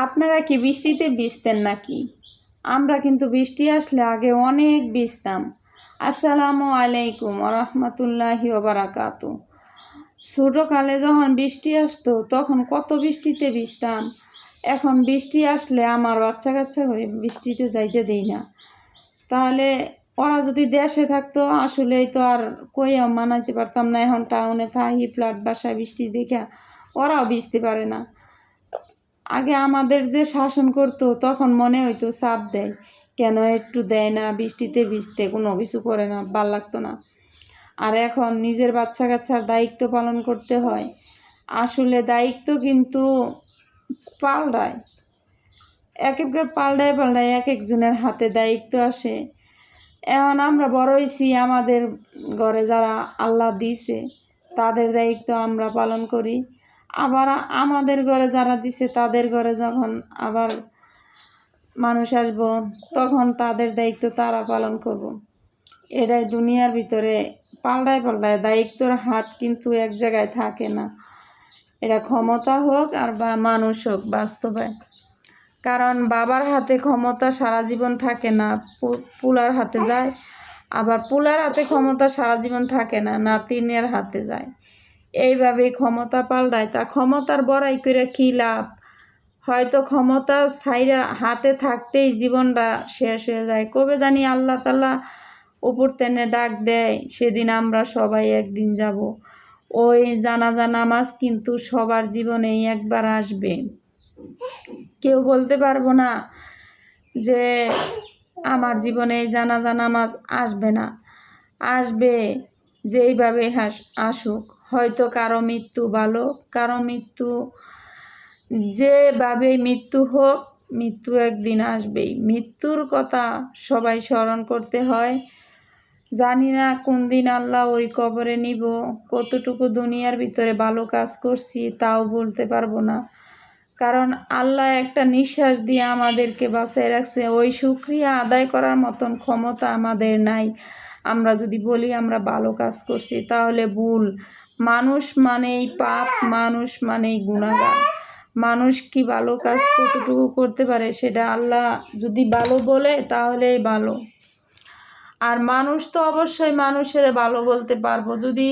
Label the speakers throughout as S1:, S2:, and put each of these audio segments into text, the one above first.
S1: আপনারা কি বৃষ্টিতে ভিজতেন নাকি? আমরা কিন্তু বৃষ্টি আসলে আগে অনেক ভিজতাম। আসসালামু আলাইকুম রহমতুল্লাহি ওবারাকাতু। ছোটোকালে যখন বৃষ্টি আসতো তখন কত বৃষ্টিতে ভিজতাম। এখন বৃষ্টি আসলে আমার বাচ্চা কাচ্চা করে বৃষ্টিতে যাইতে দেই না। তাহলে ওরা যদি দেশে থাকতো আসলেই তো আর কইও মানাইতে পারতাম না। এখন টাউনে থাকি, ফ্ল্যাট বাসায় বৃষ্টি দেখা ওরাও ভিজতে পারে না। আগে আমাদের যে শাসন করতো তখন মনে হইতো চাপ দেয়, কেন একটু দেয় না, বৃষ্টিতে ভিজতে কোনো কিছু করে না, ভাল লাগতো না। আর এখন নিজের বাচ্চা কাচ্চার দায়িত্ব পালন করতে হয়। আসলে দায়িত্ব কিন্তু পাল্টায়, এক পাল্টায় এক একজনের হাতে দায়িত্ব আসে। এখন আমরা বড় হয়েছি, আমাদের ঘরে যারা আল্লাহ দিছে তাদের দায়িত্ব আমরা পালন করি। আবার আমাদের ঘরে যারা দিছে তাদের ঘরে যখন আবার মানুষ আসবো তখন তাদের দায়িত্ব তারা পালন করব। এটাই দুনিয়ার ভিতরে পাল্টায় দায়িত্বর হাত কিন্তু এক জায়গায় থাকে না। এটা ক্ষমতা হোক আর বা মানুষ হোক, বাস্তবে। কারণ বাবার হাতে ক্ষমতা সারা জীবন থাকে না, পুলার হাতে যায়। আবার পুলার হাতে ক্ষমতা সারা জীবন থাকে না, নাতিনের হাতে যায়। এইভাবেই ক্ষমতা পাল্টায়। তা ক্ষমতার বড়াই করে কী লাভ? হয়তো ক্ষমতা ছাইরা হাতে থাকতেই জীবনটা শেষ হয়ে যায়। কবে জানি আল্লাহ তাআলা উপর টেনে ডাক দেয়, সেদিন আমরা সবাই একদিন যাব। ওই জানাজা নামাজ কিন্তু সবার জীবনেই একবার আসবে। কেউ বলতে পারবো না যে আমার জীবনে এই জানাজা নামাজ আসবে না। আসবে, যেইভাবে আসুক। হয়তো কারো মৃত্যু ভালো, কারো মৃত্যু যেভাবে মৃত্যু হোক, মৃত্যু একদিন আসবেই। মৃত্যুর কথা সবাই স্মরণ করতে হয়। জানি না কোন দিন আল্লাহ ওই কবরে নিব, কতটুকু দুনিয়ার ভিতরে ভালো কাজ করছি তাও বলতে পারবো না। কারণ আল্লাহ একটা নিঃশ্বাস দিয়ে আমাদেরকে বাঁচিয়ে রাখছে, ওই শুকরিয়া আদায় করার মতন ক্ষমতা আমাদের নাই। আমরা যদি বলি আমরা ভালো কাজ করছি তাহলে ভুল। মানুষ মানেই পাপ, মানুষ মানেই গুনাহগার। মানুষ কি ভালো কাজ কতটুকু করতে পারে সেটা আল্লাহ যদি ভালো বলে তাহলেই ভালো। আর মানুষ তো অবশ্যই মানুষের ভালো বলতে পারবো। যদি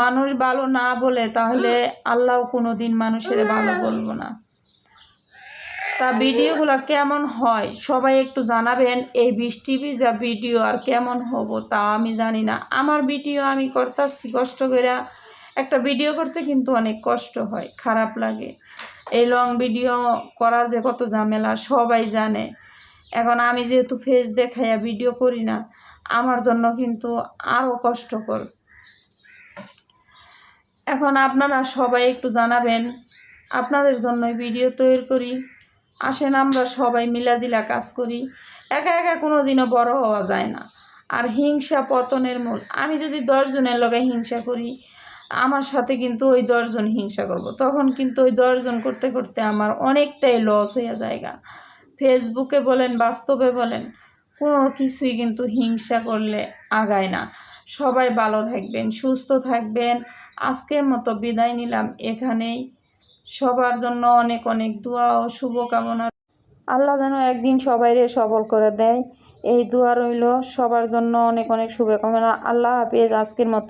S1: মানুষ ভালো না বলে তাহলে আল্লাহ কোনো দিন মানুষের ভালো বলবো না। তা ভিডিওগুলো কেমন হয় সবাই একটু জানাবেন। এই বৃষ্টি ভিজা ভিডিও আর কেমন হবো তা আমি জানি না। আমার ভিডিও আমি করতেছি কষ্ট করে, একটা ভিডিও করতে কিন্তু অনেক কষ্ট হয়, খারাপ লাগে। এই লং ভিডিও করা যে কত ঝামেলা সবাই জানে। এখন আমি যেহেতু ফেস দেখাইয়া ভিডিও করি না, আমার জন্য কিন্তু আরও কষ্টকর। এখন আপনারা সবাই একটু জানাবেন, আপনাদের জন্যই ভিডিও তৈরি করি। আসেন আমরা সবাই মিলাজিলা কাজ করি। একা একা কোনো দিনও বড় হওয়া যায় না। আর হিংসা পতনের মূল। আমি যদি 10 জনের লগে হিংসা করি, আমার সাথে কিন্তু ওই 10 জন হিংসা করব। তখন কিন্তু ওই 10 জন করতে করতে আমার অনেকটাই লস হয়ে যায়গা। ফেসবুকে বলেন, বাস্তবে বলেন, কোনো কিছুই কিন্তু হিংসা করলে আগায় না। সবাই ভালো থাকবেন, সুস্থ থাকবেন। আজকের মতো বিদায় নিলাম এখানেই। সবার জন্য অনেক অনেক দোয়া ও শুভকামনা। আল্লাহ যেন একদিন সবাইরে সফল করে দেয়, এই দোয়া রইল। সবার জন্য অনেক অনেক শুভকামনা। আল্লাহ হাফেজ। আজকের মতো।